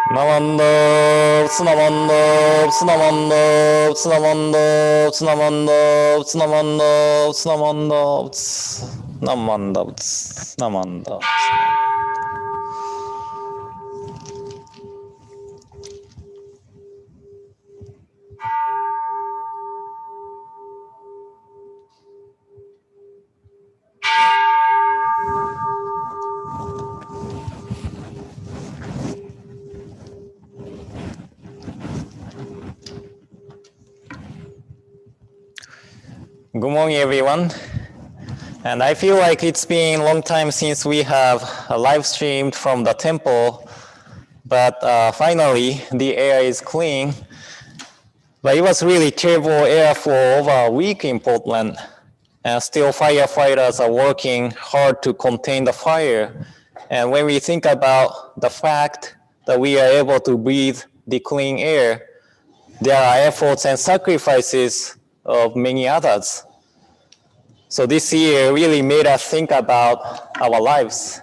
Namanda, Namanda, Namanda, Namanda, Namanda, Namanda, Namanda, Namanda, Namanda. Good morning, everyone. And I feel like it's been a long time since we have live streamed from the temple, but finally the air is clean. But it was really terrible air for over a week in Portland. And still firefighters are working hard to contain the fire. And when we think about the fact that we are able to breathe the clean air, there are efforts and sacrifices of many others. So this year really made us think about our lives.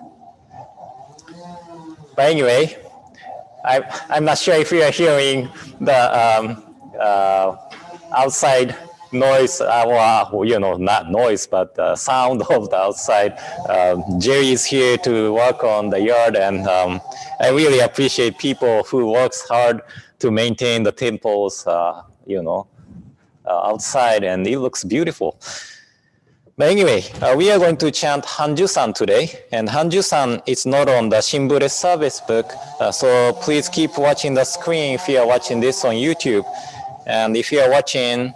But anyway, I'm not sure if you are hearing the outside noise, or not noise, but the sound of the outside. Jerry is here to work on the yard, and I really appreciate people who works hard to maintain the temples, outside, and it looks beautiful. But anyway, we are going to chant Hanjusan today, and Hanjusan is not on the Shinbure service book, so please keep watching the screen if you are watching this on YouTube. And if you are watching,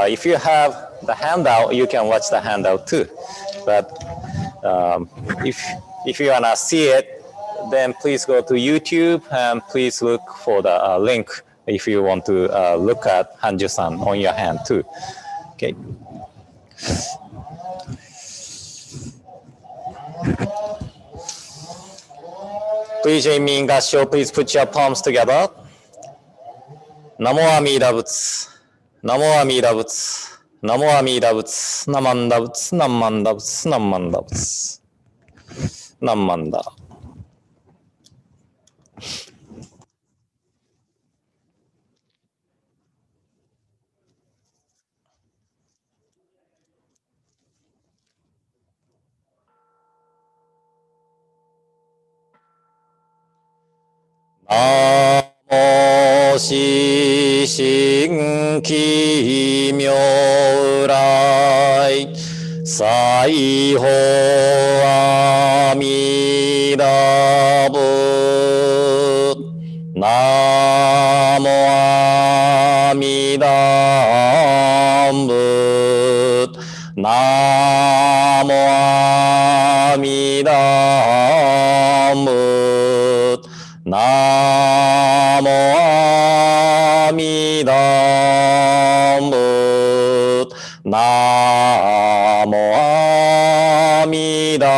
if you have the handout, you can watch the handout too. But if you wanna see it, then please go to YouTube and please look for the link if you want to look at Hanjusan on your hand too. Okay. Please join me in Gassho. Please put your palms together. Namo Amida Butsu. Namo Amida Butsu. Namo Amida Butsu. Namanda Butsu. Namanda Butsu. Namanda Butsu. Namanda. Namo Shishin Kimyo Rai Saiho Amida Bud Namo Amida Bud Namo Amida Bud Namo Amida Bud Namo Amida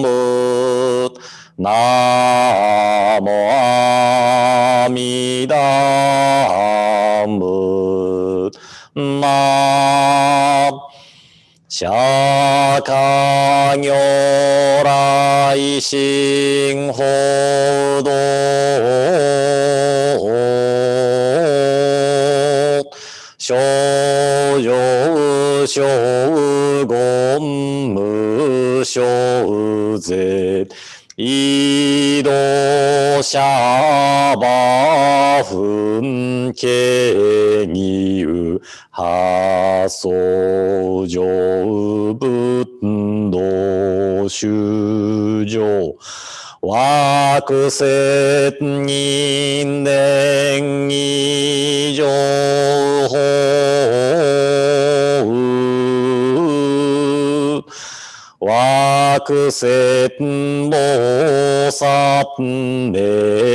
Bud Namo Amida Bud Nam Shaka Nyorai Shin Hodo Shoujo Shogon Mushoze Ido Shaba Fun Kenyu Hasojo Bundo Shujo Wakuset Ninden Ijo Wakuset Bosat Nehanin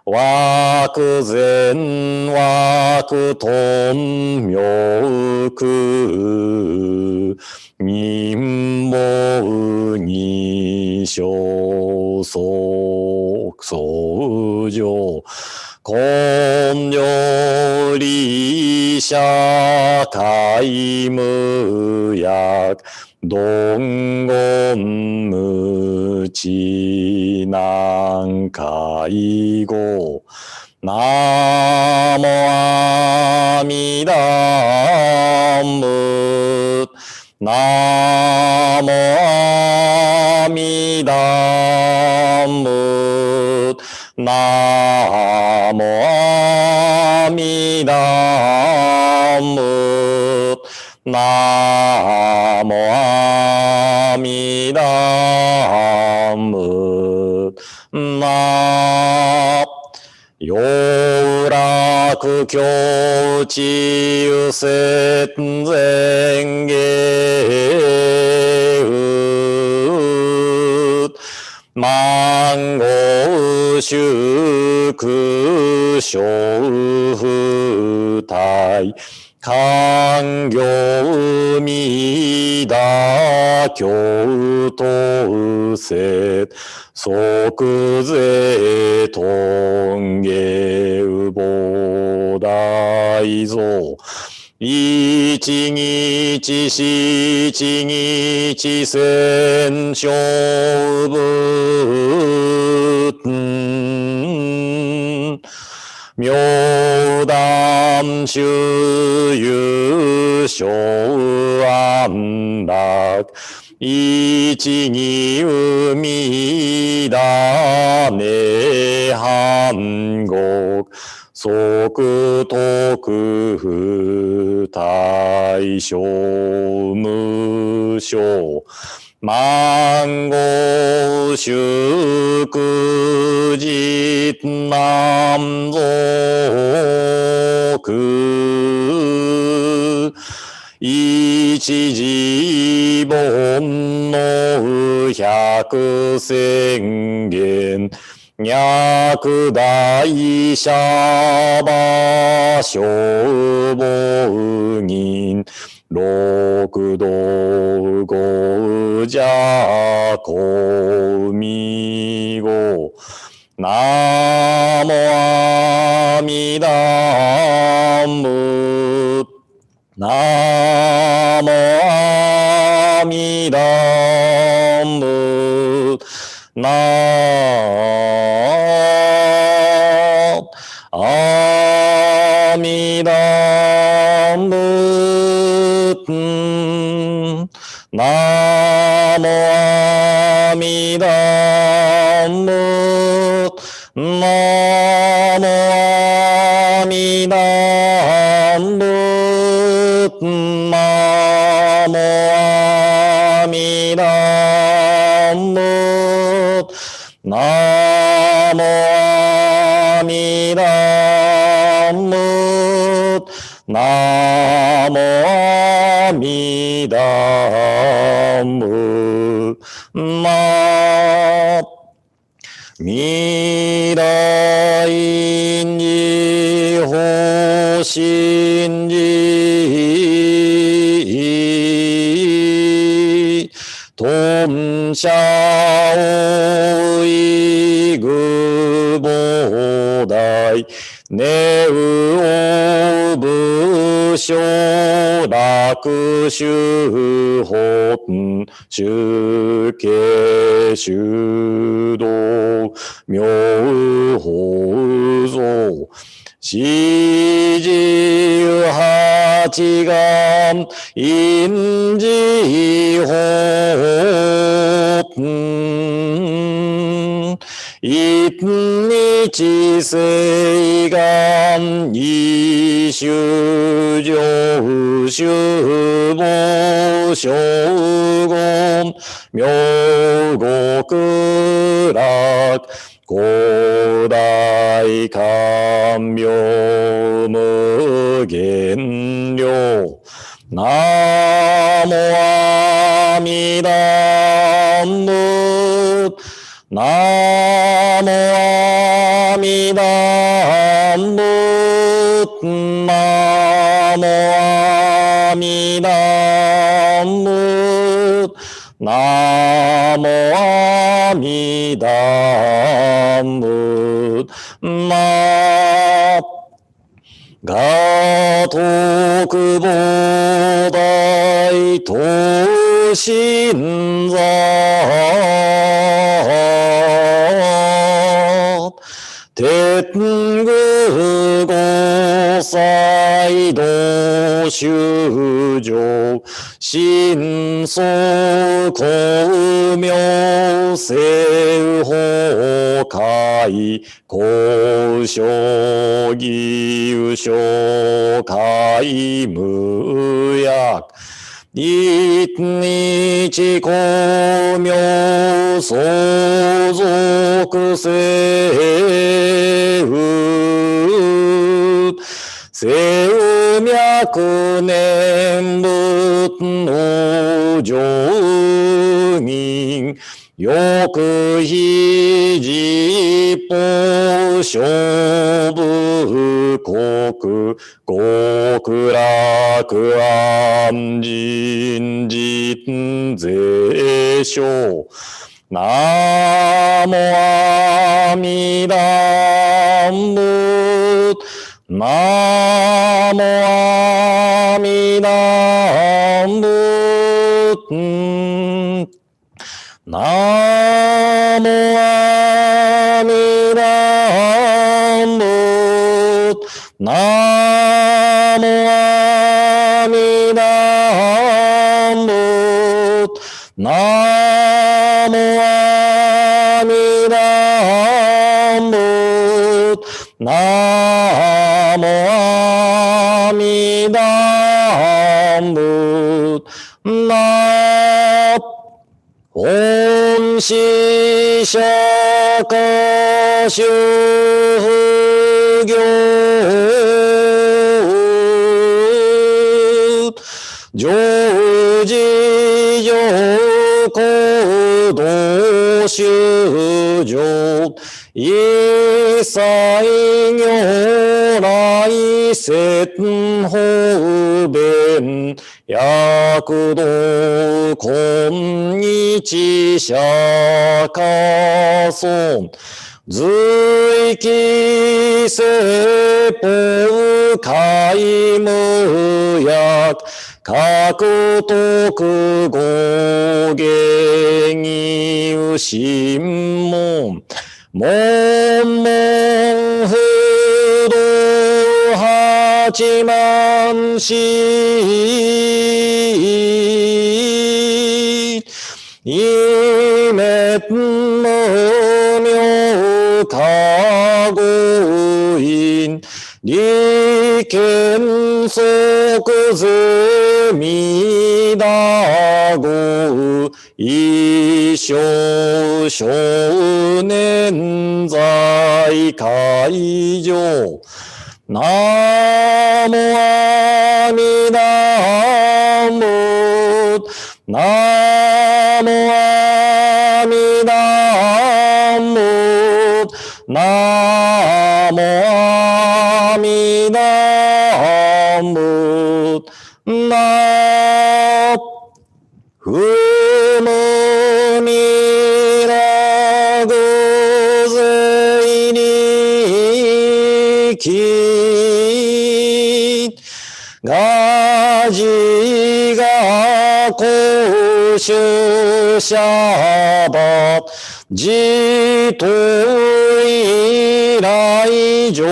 Wakuzen Wakuton Myoku Nimbo Nisho Sojo Konyo Ri 社会無薬ドンゴン無知難解語ナモアミダムナモアミダムナモアミダムナモアミダムナよ楽境地有節前下万語宿小不体環行未打教統説即税頓下菩提像一日七日千勝仏妙談修有小安楽一に海だね半国即徳不大小無償万語宿実南族一時本の百宣言脈大社馬消防人六道五者公未語ナモアミダムナモアミダムナアミダムナモアミダムナモアミダムナモアミダムナモアミダムナモアミダムナ未来に法信じ頓社をいぐ菩提ネウオ武将楽修本修慶修道妙法像四十八願因寺法一日誓願一修上修法正言妙極楽古代官名無限量ナモアミダムナモアミダムナモアミダムナモアミダムナが徳菩提等身座天狗五祭道修上真相光明聖法会交渉義勇所会無薬一日光明相続性生脈念仏の上人欲非実法勝負国極楽安人実税所南無阿弥陀仏南無阿弥陀仏南無阿弥陀仏南無阿弥陀仏南無阿弥陀仏南無阿弥陀仏本師釈迦修行常時上行動修上一切如来説法弁躍動今日釈迦尊随記説法皆無薬獲得語源義心門門門不動八万四滅無明加護因利見即是弥陀語一生少年在会場南無阿弥陀仏南無阿弥陀仏南無阿弥陀仏南無無弥勒税力が自が公衆者ば自と以来情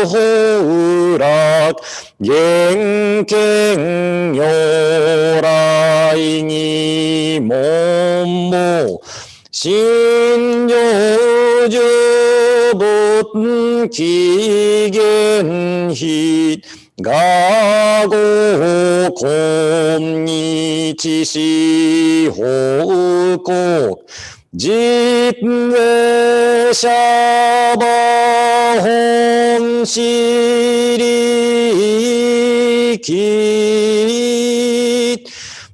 報楽現見如来に門も信条十仏起源非がご今日四報告実税者ば本師力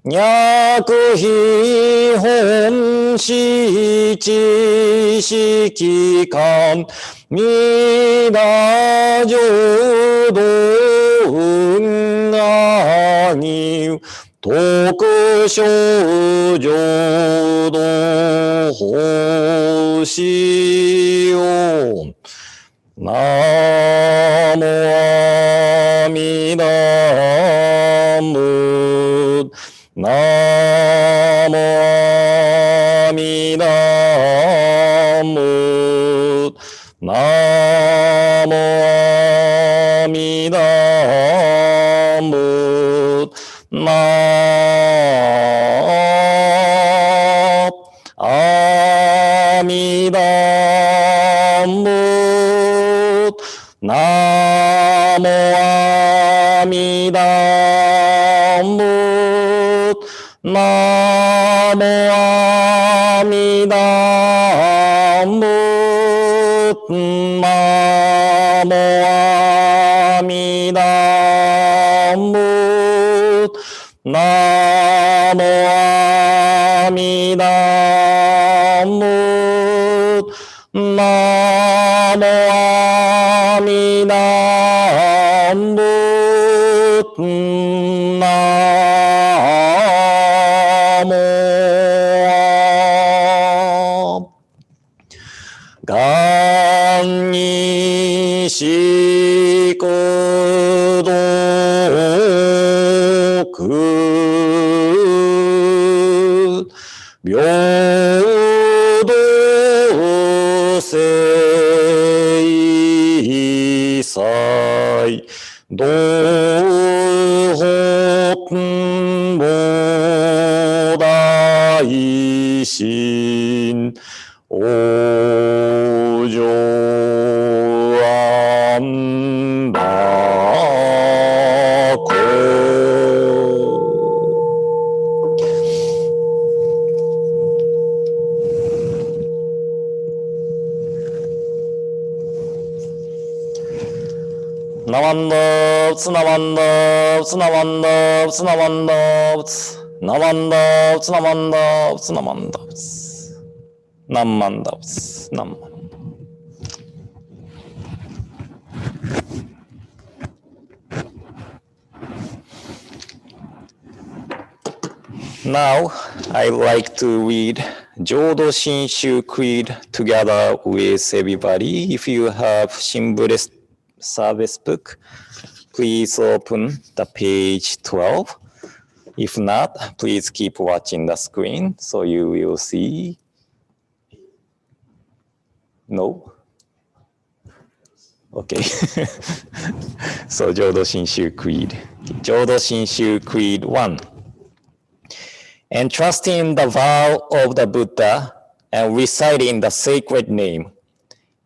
脈非本師知識観弥陀浄土運河に特殊浄土法師を南無ナモアミダムナモアミダムナアミダムナモアミダムナモアミダムナモアミダムナモアミダムナモアミダムナモがんにしくどく平等性祭道本菩大心往生安楽ナワンダーツナワンダーツナワンダーツナワンダーツナワンダーツナワンダーツナワンダーツ何万ダーツ何万Now, I'd like to read Jodo Shinshu Creed together with everybody. If you have Shin service book, please open the page 12. If not, please keep watching the screen so you will see. No? Okay. So Jodo Shinshu Creed. Jodo Shinshu Creed 1. Entrusting the vow of the Buddha and reciting the sacred name,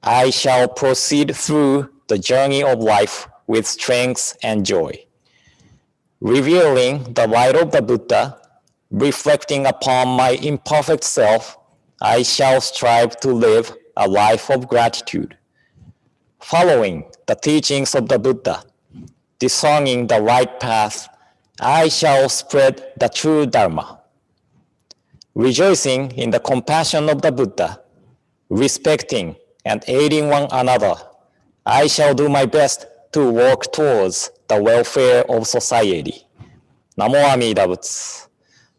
I shall proceed through the journey of life with strength and joy. Revealing the light of the Buddha, reflecting upon my imperfect self, I shall strive to live a life of gratitude. Following the teachings of the Buddha, discerning the right path, I shall spread the true Dharma. Rejoicing in the compassion of the Buddha, respecting and aiding one another, I shall do my best to work towards the welfare of society. Namo Amida Butsu,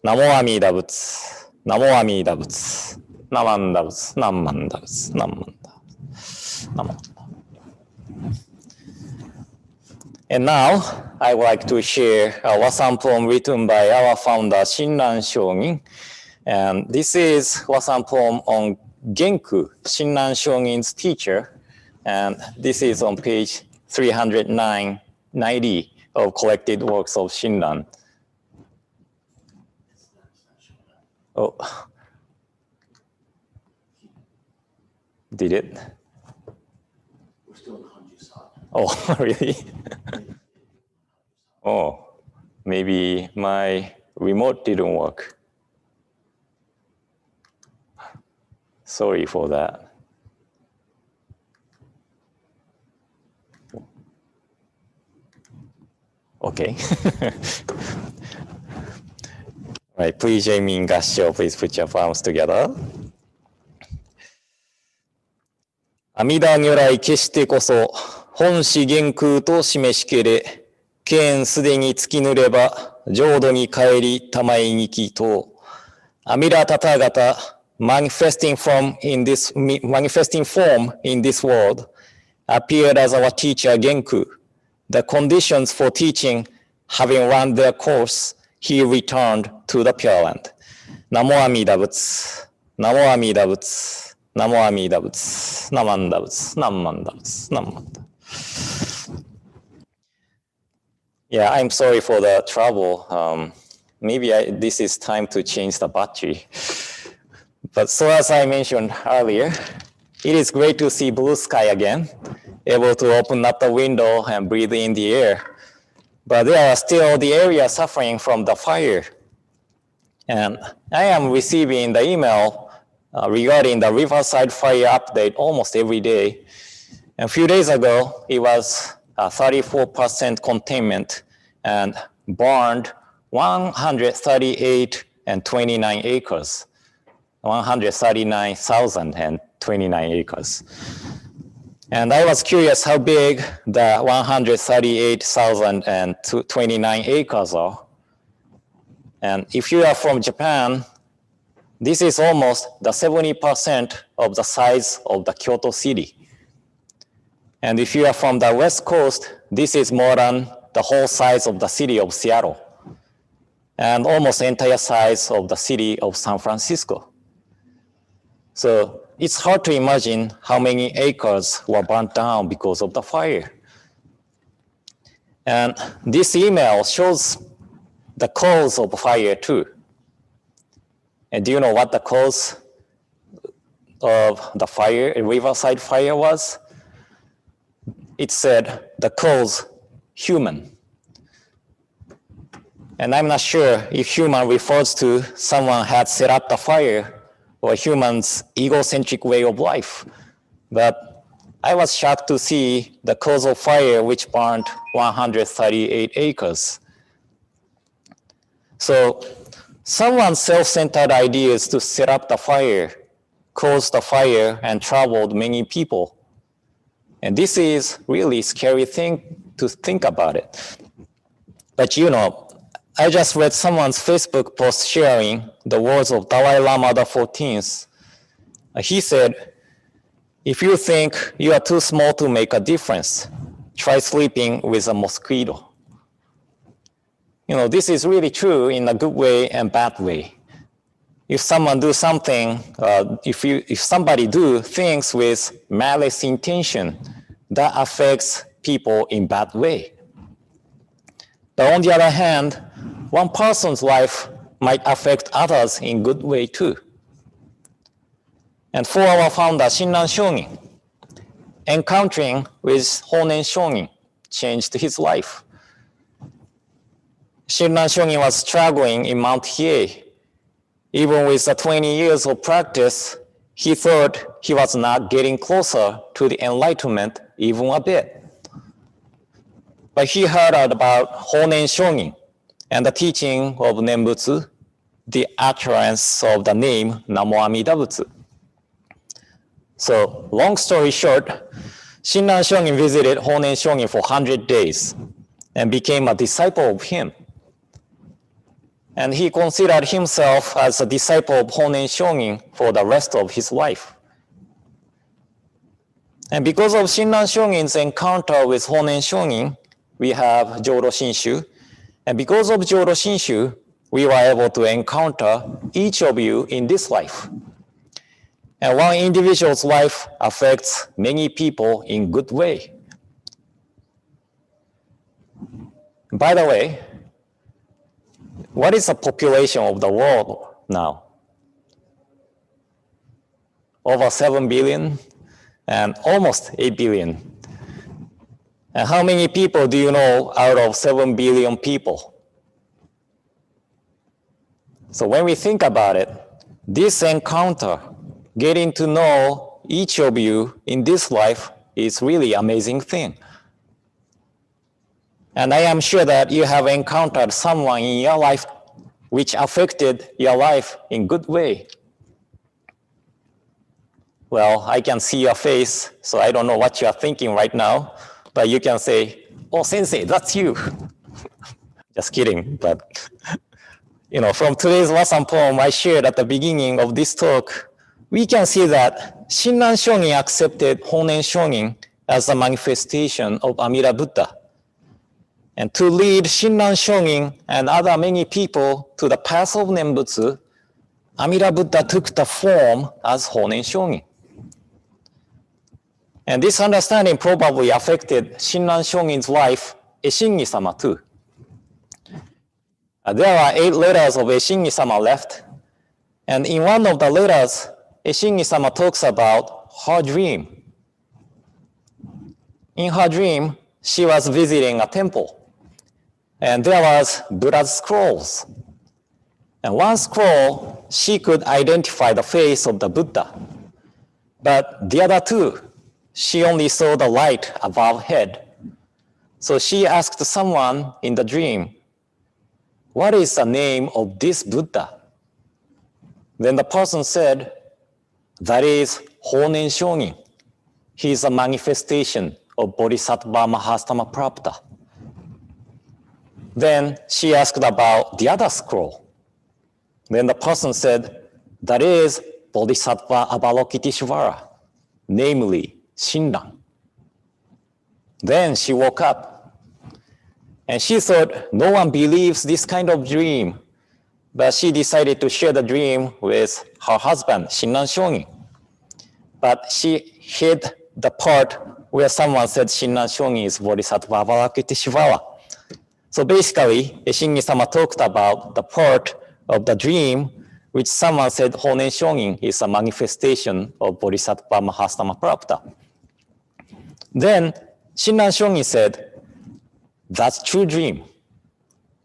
Namo Amida Butsu, Namo Amida Butsu, Namanda Butsu, Namanda Butsu, Namanda Butsu. And now, I would like to share a Wasan poem written by our founder, Shinran Shogin. And this is Wasan poem on Genku, Shinran Shogin's teacher. And this is on page 390 of collected works of Shinran. Oh, did it? We're still in Hanjusan. Oh, really? Oh, maybe my remote didn't work. Sorry for that. Okay. All right, please join me in Gassho. Please put your palms together. 阿弥陀如来決してこそ本師元空と示しけれ剣すでに突きぬれば浄土に帰りたまいにきと阿弥陀タタガタ manifesting form in this world appeared as our teacher Genku. The conditions for teaching having run their course he returned to the Pure Land. Namo Amida Butsu, Namo Amida Butsu, Namo Amida Butsu, Namanda Butsu, Namanda Butsu, Namanda. Yeah, I'm sorry for the trouble. Maybe this is time to change the battery. But so as I mentioned earlier, it is great to see blue sky again, able to open up the window and breathe in the air. But there are still the areas suffering from the fire. And I am receiving the email regarding the Riverside fire update almost every day. And a few days ago, it was 34% containment and burned 138 and 29 acres, 139,029 acres. And I was curious how big the 138,029 acres are. And if you are from Japan, this is almost the 70% of the size of the Kyoto city. And if you are from the West Coast, this is more than the whole size of the city of Seattle, and almost the entire size of the city of San Francisco. So it's hard to imagine how many acres were burnt down because of the fire. And this email shows the cause of fire too. And do you know what the cause of the fire, Riverside fire was? It said the cause, human. And I'm not sure if human refers to someone had set up the fire or human's egocentric way of life. But I was shocked to see the cause of fire which burned 138 acres. So someone's self-centered ideas to set up the fire caused the fire and troubled many people. And this is really a scary thing to think about it. But you know, I just read someone's Facebook post sharing the words of Dalai Lama the 14th. He said, if you think you are too small to make a difference, try sleeping with a mosquito. You know, this is really true in a good way and bad way. If someone do something, if somebody do things with malice intention, that affects people in bad way. But on the other hand, one person's life might affect others in good way too. And for our founder, Shinran Shonin, encountering with Honen Shonin changed his life. Shinran Shonin was struggling in Mount Hiei. Even with the 20 years of practice, he thought he was not getting closer to the enlightenment even a bit. But he heard about Honen Shonin and the teaching of Nembutsu, the utterance of the name Namo Amida Butsu. So long story short, Shinran Shonin visited Honen Shonin for 100 days and became a disciple of him. And he considered himself as a disciple of Honen Shonin for the rest of his life. And because of Shinran Shonin's encounter with Honen Shonin, we have Jodo Shinshu. And because of Jodo Shinshu, we were able to encounter each of you in this life. And one individual's life affects many people in good way. By the way, what is the population of the world now? Over 7 billion and almost 8 billion. And how many people do you know out of 7 billion people? So when we think about it, this encounter, getting to know each of you in this life is really an amazing thing. And I am sure that you have encountered someone in your life which affected your life in good way. Well, I can see your face, so I don't know what you are thinking right now, but you can say, oh, sensei, that's you. Just kidding, but you know, from today's lesson poem I shared at the beginning of this talk, we can see that Shinran Shonin accepted Honen Shonin as a manifestation of Amida Buddha. And to lead Shinran Shonin and other many people to the path of Nembutsu, Amida Buddha took the form as Honen Shonin. And this understanding probably affected Shinran Shonin's wife, Eshingi-sama, too. There are 8 letters of Eshingi-sama left. And in one of the letters, Eshingi-sama talks about her dream. In her dream, she was visiting a temple. And there was Buddha's scrolls. And one scroll, she could identify the face of the Buddha. But the other 2, she only saw the light above head. So she asked someone in the dream, "What is the name of this Buddha?" Then the person said, "That is Honen Shonin. He is a manifestation of Bodhisattva Mahastamaprapta." Then she asked about the other scroll. Then the person said, "That is Bodhisattva Avalokiteshvara, namely Shinran." Then she woke up and she thought no one believes this kind of dream, but she decided to share the dream with her husband, Shinran Shonin. But she hid the part where someone said Shinran Shonin is Bodhisattva Avalokiteshvara. So basically, Eshingi-sama talked about the part of the dream which someone said Honen Shonin is a manifestation of Bodhisattva Mahastamaprapta. Then Shinran Shonin said, "That's true dream.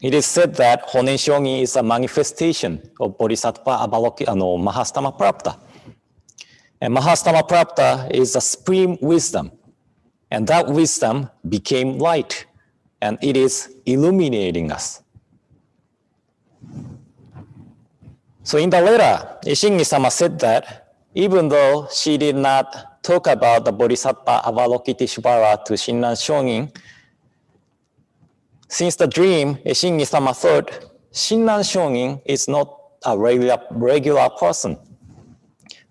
It is said that Honen Shonin is a manifestation of Bodhisattva Mahastamaprapta. And Mahastamaprapta is the supreme wisdom. And that wisdom became light. And it is illuminating us." So in the letter, Eshingi-sama said that even though she did not talk about the Bodhisattva Avalokiteshvara to Shinran Shonin, since the dream, Eshingi-sama thought Shinran Shonin is not a regular person.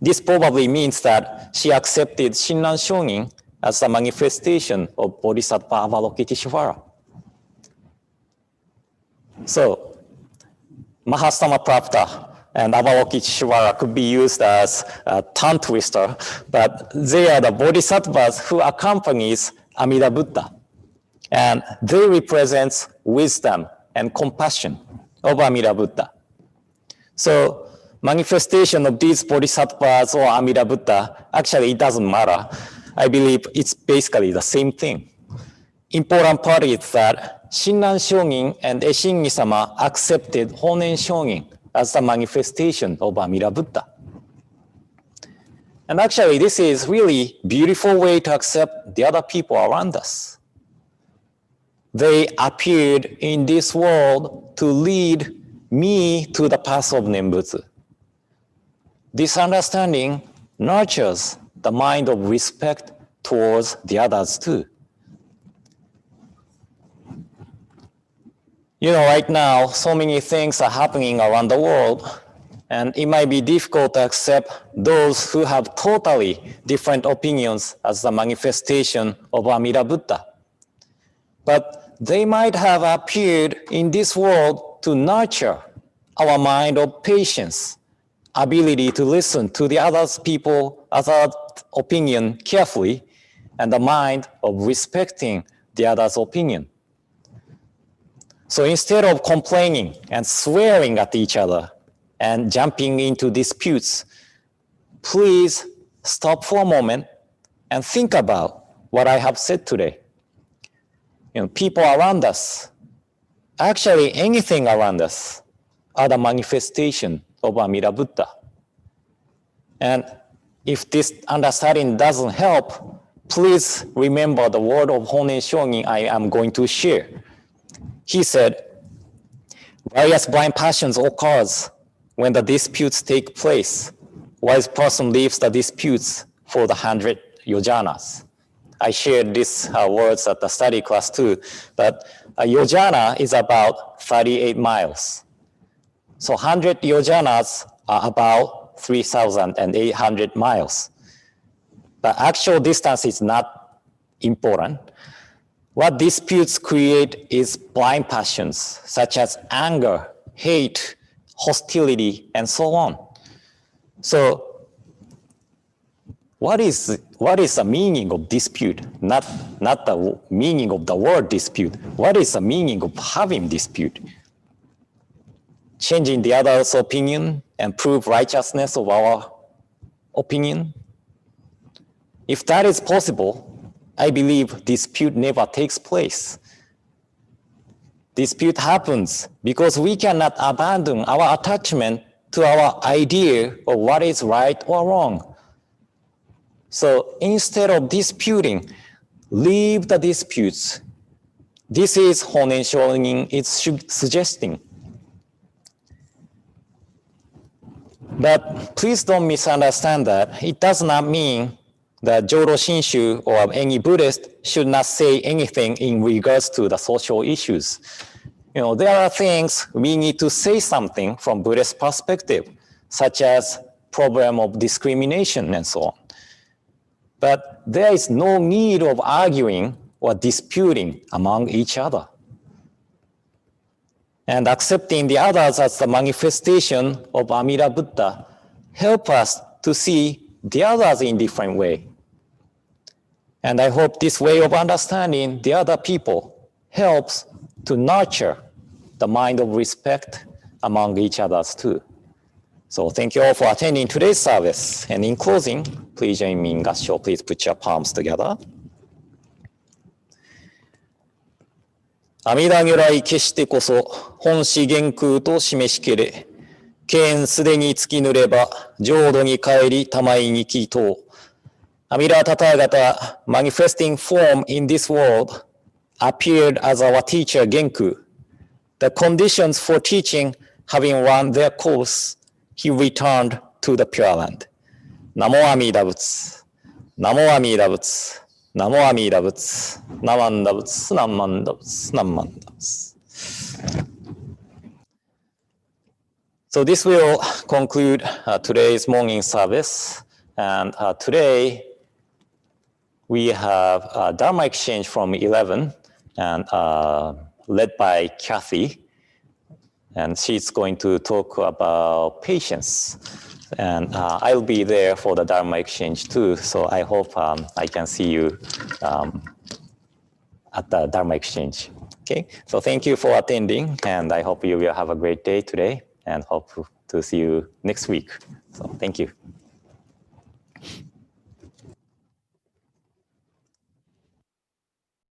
This probably means that she accepted Shinran Shonin as a manifestation of Bodhisattva Avalokiteshvara. So, Mahastamaprapta and Avalokiteshvara could be used as a tongue twister, but they are the bodhisattvas who accompanies Amida Buddha. And they represent wisdom and compassion of Amida Buddha. So manifestation of these bodhisattvas or Amida Buddha, actually it doesn't matter. I believe it's basically the same thing. Important part is that Shinran Shonin and Eshingi-sama accepted Honen Shonin as the manifestation of Amida Buddha. And actually, this is really beautiful way to accept the other people around us. They appeared in this world to lead me to the path of Nembutsu. This understanding nurtures the mind of respect towards the others too. You know, right now, so many things are happening around the world, and it might be difficult to accept those who have totally different opinions as the manifestation of Amida Buddha. But they might have appeared in this world to nurture our mind of patience, ability to listen to the other other opinion carefully, and the mind of respecting the other's opinion. So instead of complaining and swearing at each other and jumping into disputes, please stop for a moment and think about what I have said today. You know, people around us, actually anything around us, are the manifestation of Amida Buddha. And if this understanding doesn't help, please remember the word of Honen Shonin I am going to share. He said, various blind passions occurs when the disputes take place. Wise person leaves the disputes for the 100 yojanas. I shared these words at the study class too, but a yojana is about 38 miles. So 100 yojanas are about 3,800 miles. The actual distance is not important. What disputes create is blind passions, such as anger, hate, hostility, and so on. So what is the meaning of dispute? Not the meaning of the word dispute. What is the meaning of having dispute? Changing the other's opinion and prove righteousness of our opinion? If that is possible, I believe dispute never takes place. Dispute happens because we cannot abandon our attachment to our idea of what is right or wrong. So instead of disputing, leave the disputes. This is Honen Shonin is suggesting. But please don't misunderstand that. It does not mean that Jodo Shinshu or any Buddhist should not say anything in regards to the social issues. There are things we need to say something from Buddhist perspective, such as problem of discrimination and so on. But there is no need of arguing or disputing among each other. And accepting the others as the manifestation of Amida Buddha help us to see the others in different way. And I hope this way of understanding the other people helps to nurture the mind of respect among each others too. So thank you all for attending today's service. And in closing, please join me in Gassho. Please put your palms together. 阿弥陀如来決してこそ本師元空と示しけれ、剣すでに突きぬれば浄土に帰り玉井にきと。阿弥陀タタガタ manifesting form in this world appeared as our teacher Genku. The conditions for teaching having run their course, he returned to the Pure Land. Namo Amida Butsu. Namo Amida Butsu. Namo Amida Butsu. Namanda Butsu. Namanda Butsu. Namanda Butsu. So this will conclude today's morning service. And today we have a Dharma Exchange from 11 and led by Kathy. And she's going to talk about patience. And I'll be there for the Dharma Exchange too. So I hope I can see you at the Dharma Exchange. Okay, so thank you for attending. And I hope you will have a great day today and hope to see you next week. So thank you.